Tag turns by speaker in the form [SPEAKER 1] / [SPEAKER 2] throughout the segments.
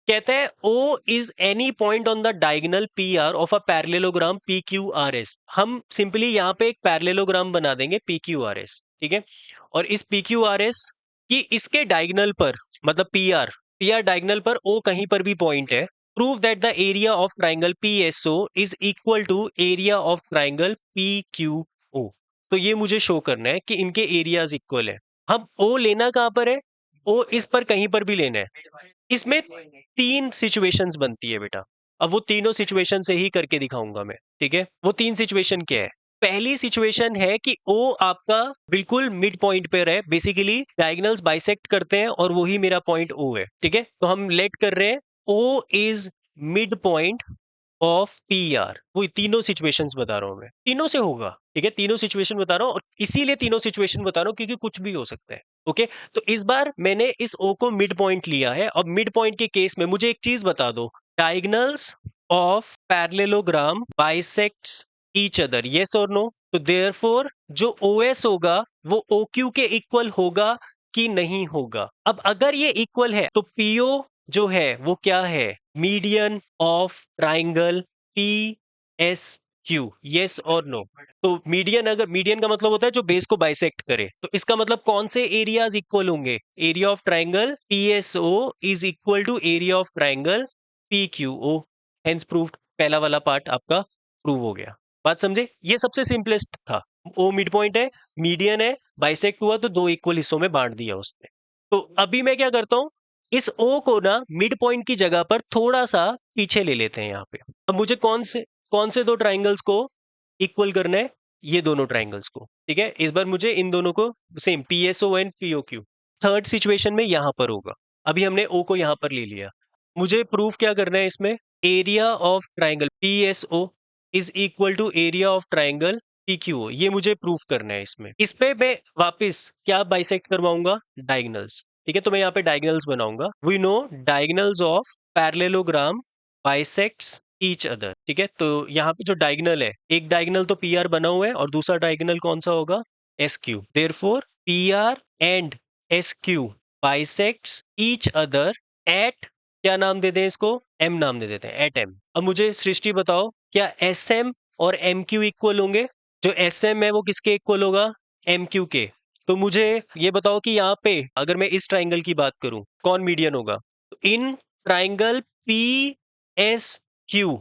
[SPEAKER 1] कहता है O is any point on the diagonal P R of a parallelogram P Q R S. हम simply यहाँ पे एक पैरेललोग्राम बना देंगे पी क्यू आर एस, ठीक है। और इस पी क्यू आर एस की इसके डायगोनल पर, मतलब पी आर डायगोनल पर ओ कहीं पर भी पॉइंट है। Prove that the area of triangle P S O is equal to area of triangle P Q O. तो ये मुझे शो करना है कि इनके एरियाज इक्वल है। हम ओ लेना कहाँ पर है? ओ इस पर कहीं पर भी लेना है। इसमें 3 सिचुएशंस बनती है बेटा। अब वो तीनों सिचुएशन से ही करके दिखाऊंगा मैं, ठीक है। वो 3 सिचुएशन क्या है? पहली सिचुएशन है कि ओ आपका बिल्कुल मिड पॉइंट पे है, बेसिकली डायगोनल्स बाइसेक्ट करते हैं और वही मेरा पॉइंट ओ है, ठीक है। तो हम लेट कर रहे हैं O is mid point of P R. वो तीनों सिचुएशंस बता रहा हूं मैं, तीनों से होगा, ठीक है। तीनों सिचुएशन बता रहा हूं और इसीलिए तीनों सिचुएशन बता रहा हूं क्योंकि कुछ भी हो सकता है। ओके, तो इस बार मैंने इस ओ को मिड पॉइंट लिया है। अब मिड पॉइंट के केस में मुझे एक चीज बता दो, diagonals of parallelogram bisects each other, yes और नो। तो देयरफॉर जो ओएस होगा वो ओक्यू के इक्वल होगा कि नहीं होगा। अब अगर ये इक्वल है तो पीओ जो है वो क्या है? Median of triangle P S Q, yes और नो। तो मीडियन, अगर मीडियन का मतलब होता है जो बेस को बाइसेक्ट करे, तो इसका मतलब कौन से एरियाज इक्वल होंगे? Area of triangle P S O is equal to area of triangle P Q O. Hence proved, पहला वाला पार्ट आपका प्रूव हो गया। बात समझे? ये सबसे सिंपलेस्ट था। ओ मिड पॉइंट है, मीडियन है, बाइसेक्ट हुआ तो दो इक्वल हिस्सों में बांट दिया उसने। तो अभी मैं क्या करता हूं, इस ओ को ना मिड पॉइंट की जगह पर थोड़ा सा पीछे ले लेते हैं यहाँ पे। अब मुझे कौन से दो ट्राइंगल्स को इक्वल करना है? ये दोनों ट्राइंगल्स को, ठीक है। इस बार मुझे इन दोनों को same PSO and POQ third situation में यहां पर होगा। अभी हमने ओ को यहां पर ले लिया। मुझे प्रूफ क्या करना है इसमें? Area of triangle PSO is equal to area of triangle PQO, ये मुझे प्रूफ करना है। इसमें इस पे मैं वापस क्या बाइसेक्ट करवाऊंगा? डायगोनल्स, ठीक है। तो मैं यहाँ पे डायगोनल्स बनाऊंगा। We know diagonals of parallelogram bisects each other, ठीक है। तो यहाँ पे जो डायगोनल है, एक डायगोनल तो पी आर बना हुआ है और दूसरा डायगोनल कौन सा होगा? S Q. Therefore P R and S Q bisects each other at, क्या नाम दे दें इसको? एम नाम दे देते हैं, एट एम। अब मुझे सृष्टि बताओ, क्या एस एम और एम क्यू इक्वल होंगे? जो एस एम है वो किसके इक्वल होगा? एम क्यू के। तो मुझे ये बताओ कि यहाँ पे अगर मैं इस ट्राइंगल की बात करूं, कौन मीडियन होगा? तो in triangle P S Q,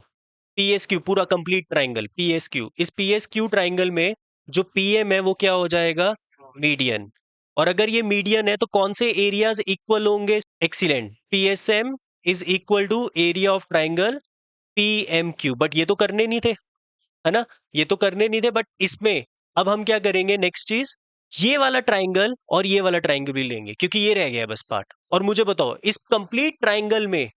[SPEAKER 1] P S Q पूरा complete triangle P S Q, इस पी एस क्यू ट्राइंगल में जो पी एम है वो क्या हो जाएगा? मीडियन। और अगर ये मीडियन है तो कौन से एरियाज इक्वल होंगे? Excellent, P S M is equal to area of triangle P M Q. But ये तो करने नहीं थे, है ना, ये तो करने नहीं थे। बट इसमें अब हम क्या करेंगे? नेक्स्ट चीज, ये वाला ट्राइंगल और ये वाला ट्राइंगल भी लेंगे क्योंकि ये रह गया बस पार्ट। और मुझे बताओ इस कंप्लीट ट्राइंगल में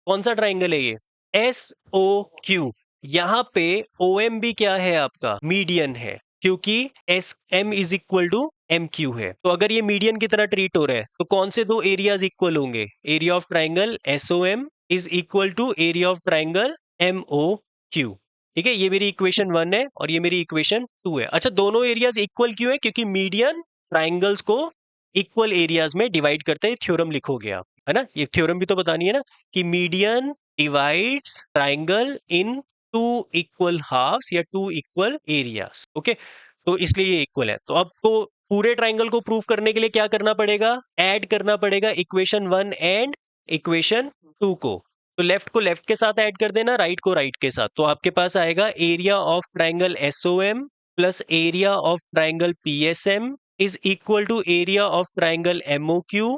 [SPEAKER 1] कौन सा ट्राइंगल है ये? S O Q. यहाँ पे ओ एम भी क्या है आपका? मीडियन है, क्योंकि S M is equal to M Q है। तो अगर ये मीडियन की तरह ट्रीट हो रहा है तो कौन से दो एरियाज इक्वल होंगे? Area of triangle S O M is equal to area of triangle M O Q, ठीक है। ये मेरी इक्वेशन 1 है और ये मेरी इक्वेशन 2 है। अच्छा, दोनों एरियाज इक्वल क्यों है? क्योंकि मीडियन ट्राइंगल्स को इक्वल एरियाज में डिवाइड करते हैं। थ्योरम लिखोगे आप, है ना, ये थ्योरम भी तो बतानी है ना कि median divides triangle in two equal halves या टू इक्वल एरियाज। ओके, तो इसलिए ये इक्वल है। तो अब तो पूरे ट्राइंगल को प्रूव करने के लिए क्या करना पड़ेगा? ऐड करना पड़ेगा इक्वेशन 1 एंड इक्वेशन 2 को। तो लेफ्ट को लेफ्ट के साथ ऐड कर देना, राइट को राइट के साथ। तो आपके पास आएगा area of triangle S O M plus area of triangle PSM is equal to area of triangle M O Q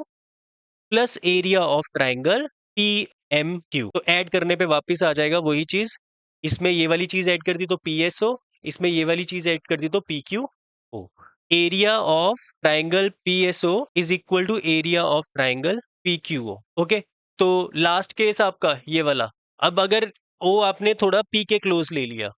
[SPEAKER 1] plus area of triangle P M Q. तो ऐड करने पे वापस आ जाएगा वही चीज। इसमें ये वाली चीज ऐड कर दी तो पी एस ओ, इसमें ये वाली चीज ऐड कर दी तो P Q O. Area of triangle P S O is equal to area of triangle P Q O. Okay, तो लास्ट केस आपका ये वाला। अब अगर ओ आपने थोड़ा पी के क्लोज ले लिया,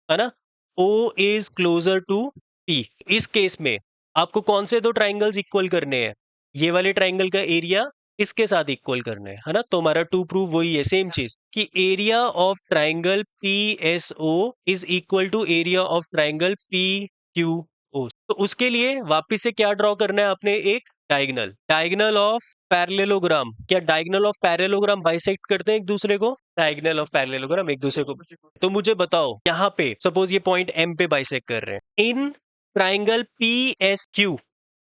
[SPEAKER 1] है ना, O is closer to P, इस केस में आपको कौन से दो ट्राइंगल्स इक्वल करने हैं? ये वाले ट्राइंगल का एरिया इसके साथ इक्वल करने हैं, है ना। तो हमारा टू प्रूव वही है, सेम चीज कि area of triangle P S O is equal to area of triangle P Q O. तो उसके लिए वापिस से क्या ड्रॉ करना है आपने? एक डायगनल ऑफ पैरेललोग्राम, क्या डायगनल ऑफ पैरेललोग्राम बाइसेक्ट करते हैं एक दूसरे को? डायगनल ऑफ पैरेललोग्राम एक दूसरे को, तो मुझे बताओ यहाँ पे सपोज ये पॉइंट एम पे बाइसेक्ट कर रहे हैं इन triangle P S Q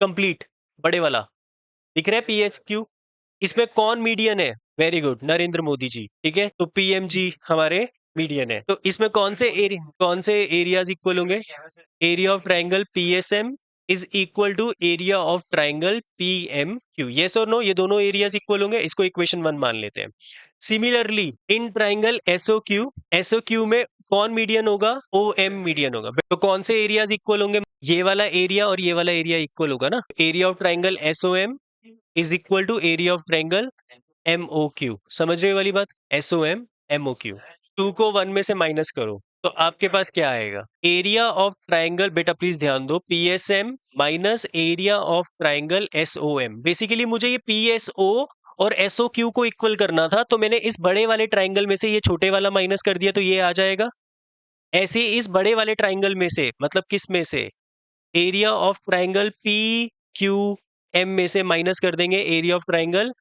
[SPEAKER 1] complete, बड़े वाला दिख रहा है पी एस क्यू, इसमें कौन मीडियन है? Very good, Narendra Modi ji. ठीक है, तो पीएमजी हमारे मीडियन है, तो इसमें कौन से एरियाज इक्वल होंगे? Area of triangle PSM is equal to area of triangle PMQ, yes और नो, ये दोनों एरियाज इक्वल होंगे, इसको इक्वेशन 1 मान लेते हैं। सिमिलरली इन ट्राइंगल एसओक्यू में कौन मीडियन होगा? ओ एम मीडियन होगा, तो कौन से एरियाज इक्वल होंगे? ये वाला एरिया और ये वाला एरिया इक्वल होगा ना, area of triangle SOM is equal to area of triangle MO Q, समझ रहे हो वाली बात? एसओएम एमओ क्यू, 2 को 1 में से माइनस करो तो आपके पास क्या आएगा? एरिया ऑफ ट्राइंगल, बेटा प्लीज ध्यान दो, PSM minus area of triangle SOM. Basically मुझे ये पीएसओ और एसओ क्यू को इक्वल करना था, तो मैंने इस बड़े वाले ट्राइंगल में से ये छोटे वाला माइनस कर दिया, तो ये आ जाएगा। ऐसे इस बड़े वाले ट्राइंगल में से, मतलब किस में से? Area of triangle P Q M में से माइनस कर देंगे area of triangle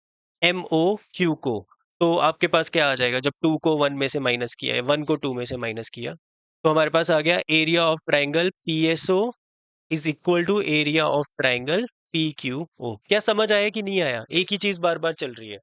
[SPEAKER 1] M O Q को, तो आपके पास क्या आ जाएगा? जब 2 को 1 में से माइनस किया है, 1 को 2 में से माइनस किया, तो हमारे पास आ गया area of triangle P S O is equal to area of triangle P Q O. क्या समझ आया कि नहीं आया? एक ही चीज बार बार चल रही है।